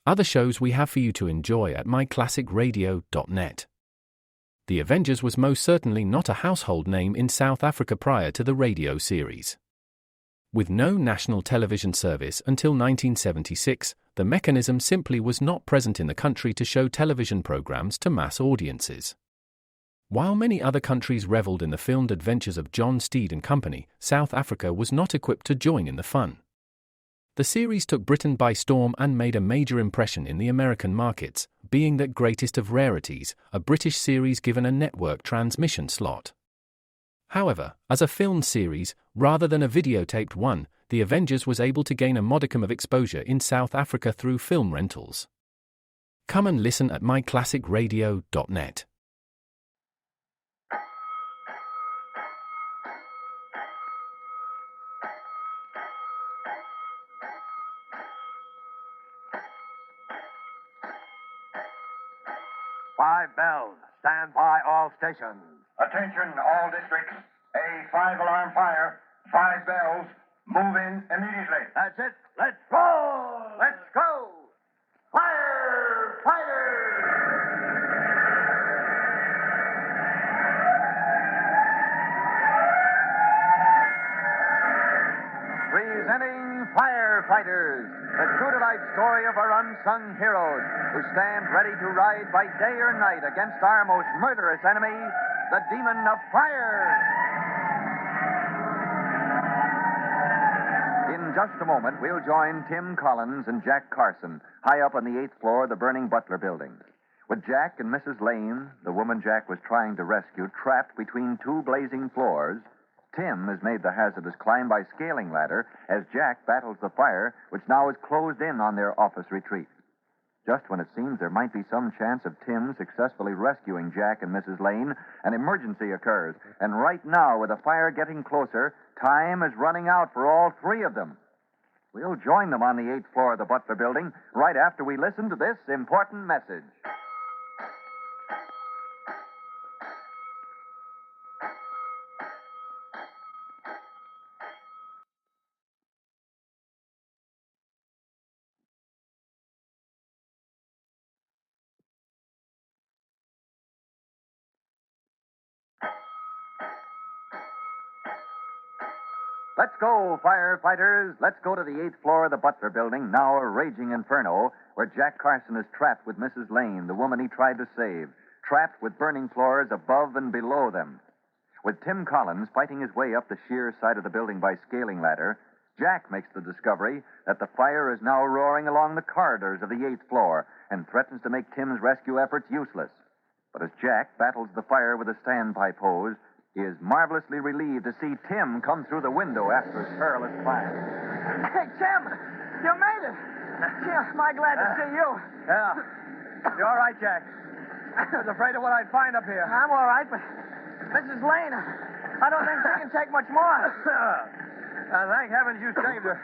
other shows we have for you to enjoy at myclassicradio.net. The Avengers was most certainly not a household name in South Africa prior to the radio series. With no national television service until 1976, the mechanism simply was not present in the country to show television programs to mass audiences. While many other countries reveled in the filmed adventures of John Steed and company, South Africa was not equipped to join in the fun. The series took Britain by storm and made a major impression in the American markets, being that greatest of rarities, a British series given a network transmission slot. However, as a filmed series, rather than a videotaped one, The Avengers was able to gain a modicum of exposure in South Africa through film rentals. Come and listen at myclassicradio.net. Five bells. Stand by all stations. Attention, all districts. A 5-alarm fire. 5 bells. Move in immediately. That's it. Let's go! Let's go! Firefighters! Presenting Firefighters, the true-to-life story of our unsung heroes who stand ready to ride by day or night against our most murderous enemy, the demon of fire. In just a moment, we'll join Tim Collins and Jack Carson high up on the 8th floor of the burning Butler building. With Jack and Mrs. Lane, the woman Jack was trying to rescue, trapped between 2 blazing floors, Tim has made the hazardous climb by scaling ladder as Jack battles the fire, which now is closed in on their office retreat. Just when it seems there might be some chance of Tim successfully rescuing Jack and Mrs. Lane, an emergency occurs. And right now, with the fire getting closer, time is running out for all 3 of them. We'll join them on the 8th floor of the Butler building right after we listen to this important message. Let's go, firefighters. Let's go to the 8th floor of the Butler building, now a raging inferno, where Jack Carson is trapped with Mrs. Lane, the woman he tried to save, trapped with burning floors above and below them. With Tim Collins fighting his way up the sheer side of the building by scaling ladder, Jack makes the discovery that the fire is now roaring along the corridors of the 8th floor and threatens to make Tim's rescue efforts useless. But as Jack battles the fire with a standpipe hose, he is marvelously relieved to see Tim come through the window after his perilous climb. Hey, Tim, you made it. Yeah, am I glad to see you. Yeah. You all right, Jack? I was afraid of what I'd find up here. I'm all right, but Mrs. Lane, I don't think she can take much more. Thank heavens you saved her.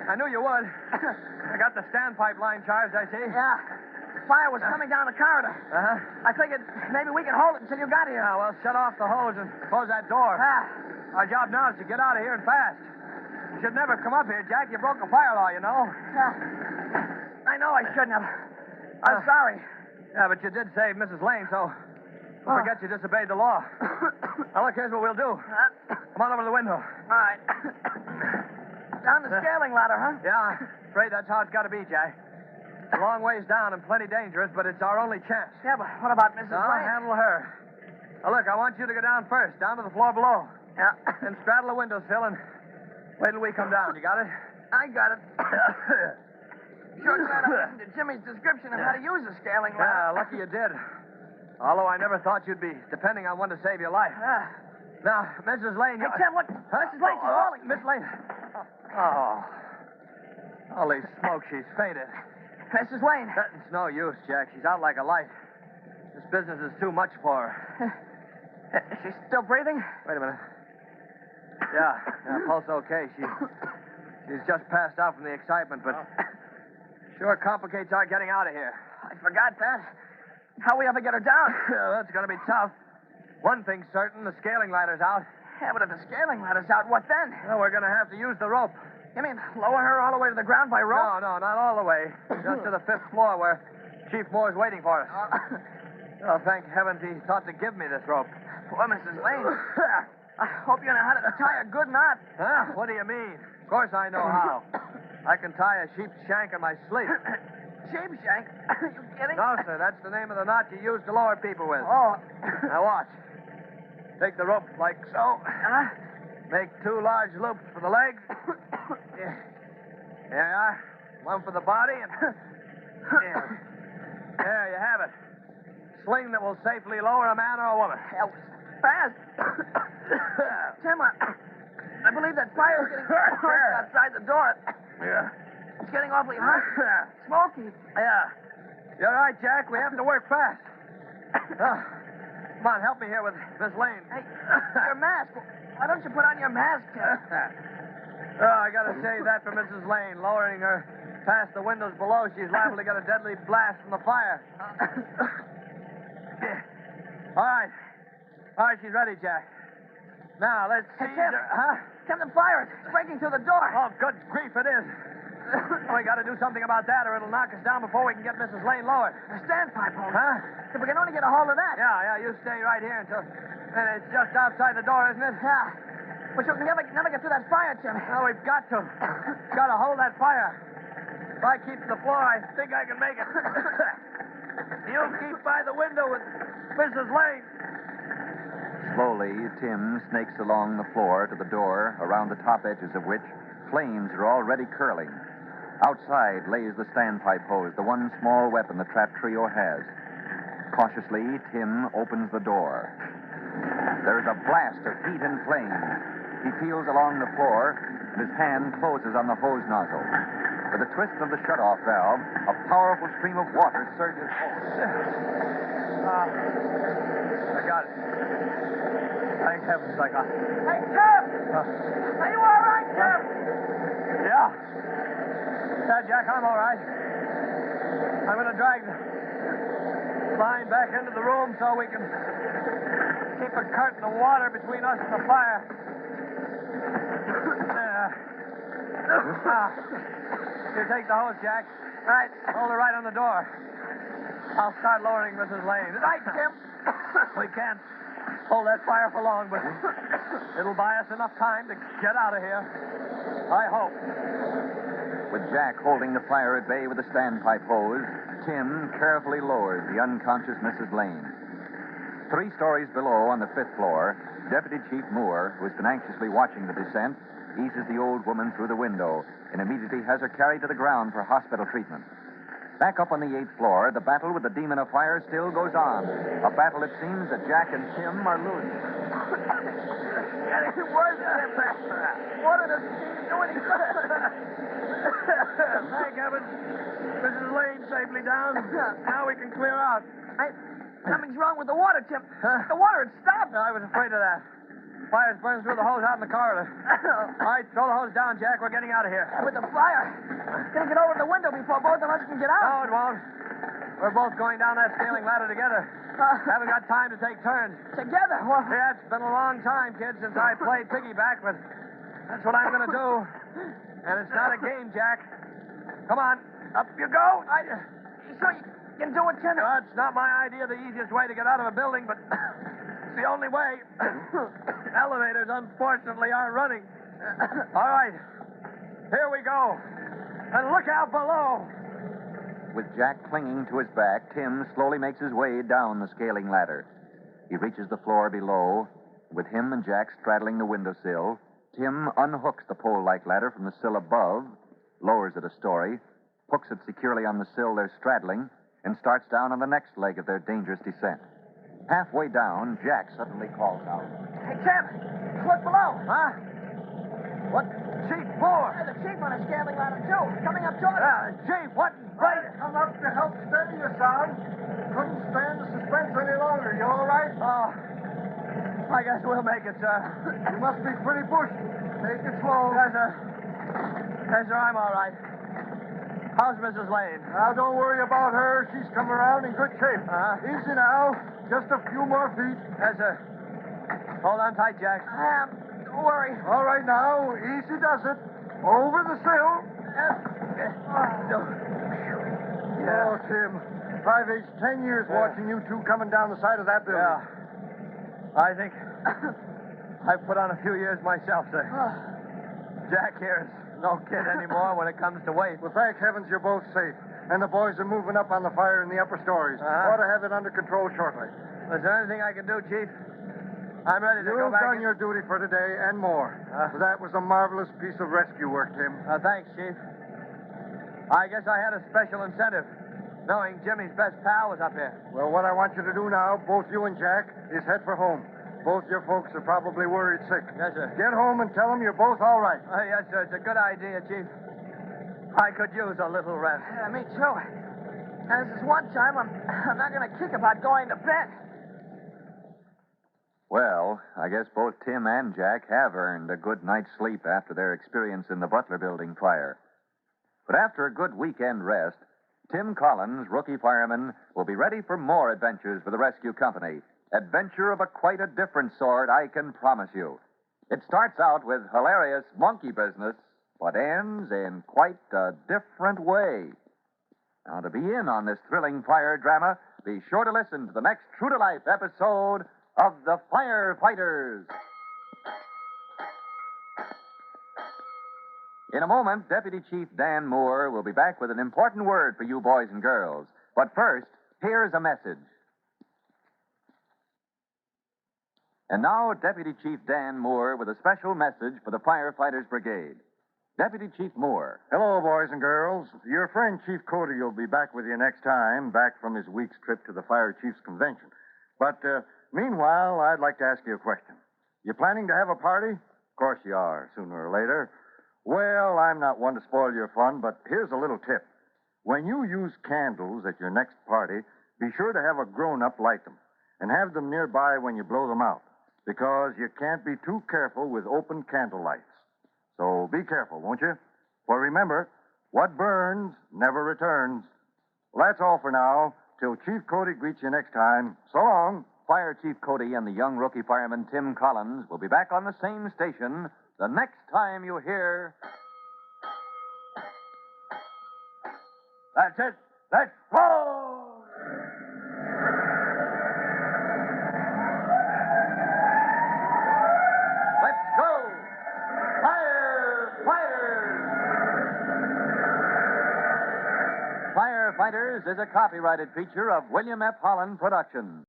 I knew you would. I got the standpipe line charged, I see. Yeah. The fire was coming down the corridor. Uh-huh. I figured maybe we could hold it until you got here. Yeah, well, shut off the hose and close that door. Our job now is to get out of here and fast. You should never come up here, Jack. You broke the fire law, you know. I know I shouldn't have. I'm sorry. Yeah, but you did save Mrs. Lane, so don't forget you disobeyed the law. Now, look, here's what we'll do. Come on over to the window. All right. Down the scaling ladder, huh? Yeah, afraid that's how it's got to be, Jack. It's a long ways down and plenty dangerous, but it's our only chance. Yeah, but what about Mrs. I'll Lane? handle her. Now, look, I want you to go down first, down to the floor below. Yeah. Then straddle the windowsill and wait till we come down. You got it? I got it. Sure glad I listened to Jimmy's description of how to use a scaling ladder. Yeah, lucky you did. Although I never thought you'd be depending on one to save your life. Now, Mrs. Lane... Hey, Tim, look. Mrs. Lane, she's falling. Miss Lane. Oh. Holy smoke, she's fainted. Mrs. Lane. It's no use, Jack. She's out like a light. This business is too much for her. Is she still breathing? Wait a minute. Yeah, pulse okay. She's just passed out from the excitement, but sure complicates our getting out of here. I forgot that. How we ever get her down? Yeah, that's going to be tough. One thing's certain, the scaling ladder's out. Yeah, but if the scaling ladder's out, what then? Well, we're going to have to use the rope. You mean lower her all the way to the ground by rope? No, not all the way. Just to the 5th floor where Chief Moore's waiting for us. Oh, thank heavens he thought to give me this rope. Poor Mrs. Lane. I hope you know how to tie a good knot. Huh? What do you mean? Of course I know how. I can tie a sheep's shank in my sleep. Sheep shank? Are you kidding? No, sir. That's the name of the knot you use to lower people with. Oh. Now watch. Take the rope like so. Make 2 large loops for the legs. Here you are. One for the body and... There you have it. Sling that will safely lower a man or a woman. That was fast. Tim, I believe that fire's getting outside the door. Yeah. It's getting awfully hot. Smoky. Yeah. You're right, Jack. We have to work fast. Come on, help me here with Miss Lane. Hey, your mask. Why don't you put on your mask, Tim? I gotta save that for Mrs. Lane. Lowering her past the windows below, she's liable to get a deadly blast from the fire. All right, she's ready, Jack. Now, let's see. Hey, Tim. Huh? Tim, the fire is breaking through the door. Oh, good grief, it is. We gotta do something about that, or it'll knock us down before we can get Mrs. Lane lowered. The standpipe hole. Huh? If we can only get a hold of that. Yeah, you stay right here until... And it's just outside the door, isn't it? Yeah. But you can never get through that fire, Tim. No, we've got to. Gotta hold that fire. If I keep to the floor, I think I can make it. You keep by the window with Mrs. Lane. Slowly, Tim snakes along the floor to the door, around the top edges of which flames are already curling. Outside lays the standpipe hose, the one small weapon the trap trio has. Cautiously, Tim opens the door. There's a blast of heat and flame. He feels along the floor, and his hand closes on the hose nozzle. With a twist of the shutoff valve, a powerful stream of water surges forward. I got it. Thank heavens I got it. Hey, Tim! Are you all right, Tim? Yeah. Yeah, Jack, I'm all right. I'm going to drag the line back into the room so we can keep a curtain of water between us and the fire. You take the hose, Jack. Right. Hold it right on the door. I'll start lowering Mrs. Lane. Right, Tim. We can't hold that fire for long, but it'll buy us enough time to get out of here. I hope. With Jack holding the fire at bay with a standpipe hose, Tim carefully lowers the unconscious Mrs. Lane. 3 stories below on the 5th floor, Deputy Chief Moore, who has been anxiously watching the descent, eases the old woman through the window and immediately has her carried to the ground for hospital treatment. Back up on the 8th floor, the battle with the demon of fire still goes on. A battle it seems that Jack and Tim are losing. Getting worse, Tim. Water doesn't seem to do any good. Thank heavens. Mrs. Lane safely down. Now we can clear out. Something's wrong with the water, Tim. Huh? The water had stopped. I was afraid of that. Fire's burning through the hose out in the corridor. All right, throw the hose down, Jack. We're getting out of here. With the fire. Gonna get over to the window before both of us can get No, out. it won't. We're both going down that scaling ladder together. Haven't got time to take turns. Together? Well, Yeah, it's been a long time, kid, since I played piggyback, but that's what I'm going to do. And it's not a game, Jack. Come on. Up you go. you sure you can do it, Tim? It's not my idea the easiest way to get out of a building, but it's the only way. Elevators, unfortunately, aren't running. All right. Here we go. And look out below. With Jack clinging to his back, Tim slowly makes his way down the scaling ladder. He reaches the floor below. With him and Jack straddling the windowsill, Tim unhooks the pole-like ladder from the sill above, lowers it a story, hooks it securely on the sill they're straddling, and starts down on the next leg of their dangerous descent. Halfway down, Jack suddenly calls out. Hey, Tim, look below. Huh? What? Chief Moore. There's a chief on a scaling ladder, too. Coming up toward us. Chief, what? Right. Come up to help steady you, son. Couldn't stand the suspense any longer. You all right? Oh, I guess we'll make it, sir. You must be pretty bushy. Take it slow. Yes, sir. Yes, sir, I'm all right. How's Mrs. Lane? Now, don't worry about her. She's come around in good shape. Easy now. Just a few more feet. Yes, sir. Hold on tight, Jack. Don't worry. All right now. Easy does it. Over the sill. Yeah. Oh, Tim. I've aged 10 years watching you two coming down the side of that building. Yeah. I think I've put on a few years myself, sir. Jack here is no kid anymore when it comes to weight. Well, thank heavens you're both safe. And the boys are moving up on the fire in the upper stories. Ought to have it under control shortly. Is there anything I can do, Chief? I'm ready to go You've back. done your duty for today and more. That was a marvelous piece of rescue work, Tim. Thanks, Chief. I guess I had a special incentive, knowing Jimmy's best pal was up here. Well, what I want you to do now, both you and Jack, is head for home. Both your folks are probably worried sick. Yes, sir. Get home and tell them you're both all right. Yes, sir. It's a good idea, Chief. I could use a little rest. Yeah, me too. And this is one time I'm not going to kick about going to bed. Well, I guess both Tim and Jack have earned a good night's sleep after their experience in the Butler Building fire. But after a good weekend rest, Tim Collins, rookie fireman, will be ready for more adventures with the rescue company. Adventure of quite a different sort, I can promise you. It starts out with hilarious monkey business, but ends in quite a different way. Now, to be in on this thrilling fire drama, be sure to listen to the next true-to-life episode of The Firefighters. In a moment, Deputy Chief Dan Moore will be back with an important word for you boys and girls. But first, here's a message. And now, Deputy Chief Dan Moore with a special message for the Firefighters Brigade. Deputy Chief Moore. Hello, boys and girls. Your friend Chief Cody will be back with you next time, back from his week's trip to the Fire Chiefs Convention. But meanwhile, I'd like to ask you a question. You planning to have a party? Of course you are, sooner or later. Well, I'm not one to spoil your fun, but here's a little tip. When you use candles at your next party, be sure to have a grown-up light them, and have them nearby when you blow them out, because you can't be too careful with open candle lights. So be careful, won't you? For remember, what burns never returns. Well, that's all for now. Till Chief Cody greets you next time. So long. Fire Chief Cody and the young rookie fireman Tim Collins will be back on the same station the next time you hear... That's it. Let's roll! Let's go! Firefighters! Firefighters is a copyrighted feature of William F. Holland Productions.